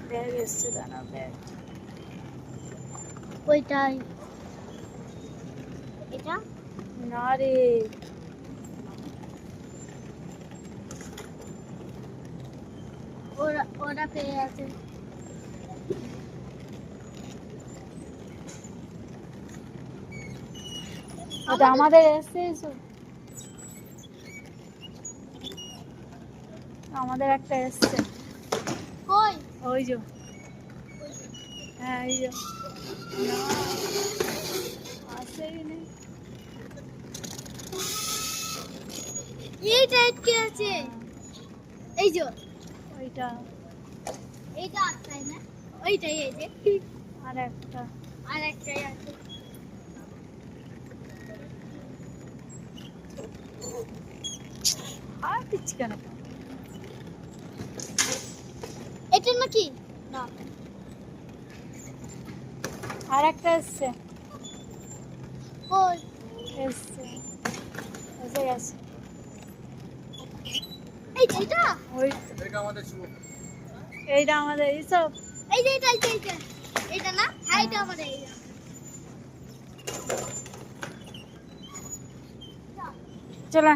Bag এসছে, দানা bag. ওইটাই এটা না রে, ওরা ওরা পেয়ে আছে। ওটা আমাদের এসছে এসব। আমাদের একটা এসছে। কই ওই যে, হ্যাঁ এই যে, না আসেই নেই। এইটা আটকে আছে। এই যে ওইটা এইটা আটকায় না, ওইটাই এই যে আর একটা। আর একটাই আছে। আর দিচ্ছি কেন? এটা নাকি না, আর একটা এসছে, কই এসছে, এসে গেছে। এইটা ওই এইটা আমাদের এইসব। এই যে এইটা এটা না, হ্যাঁ এটা আমাদের এইটা। চলে